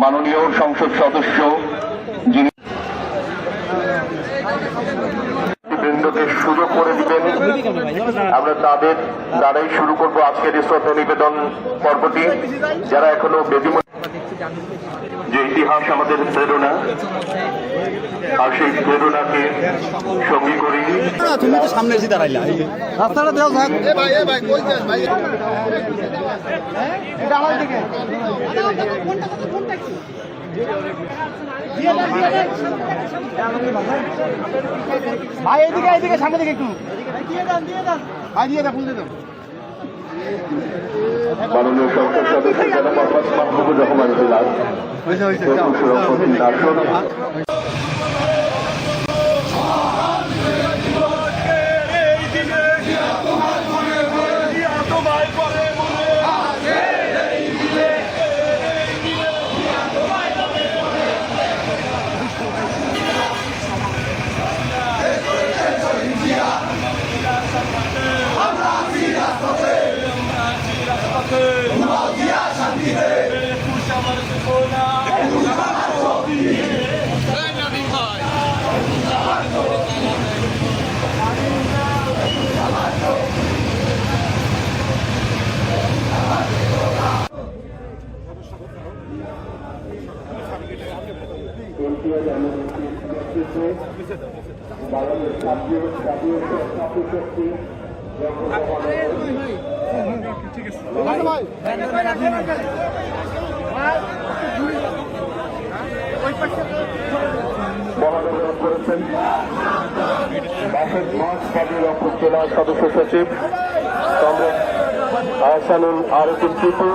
মাননীয় সংসদ সদস্য যিনি বৃন্দকে সুযোগ করে দিবেন, আমরা তাদের দ্বারাই শুরু করব আজকের শ্রদ্ধা নিবেদন পর্বটি। যারা এখনো বেদিমূল, যে ইতিহাস আমাদের প্রেরণা, আর সেই প্রেরণাকে সঙ্গী করি। তুমি তো সামনে এসে দাঁড়াইলা, রাস্তাটা দেও থাক। ভাই এদিকে এদিকে সামনে দিকে একটু ভাই দিয়ে দেখুন দিয়ে দাও। মাননীয় সংসদ সদস্য জনাব মোহাম্মদ মাহবুবুর রহমান বিলাল সভাপতি আসন। মহানগর করেছেন বাসের মাস পার্টির জেলা সদস্য সচিব কমরেড আহসানুল আরফিন টিপু।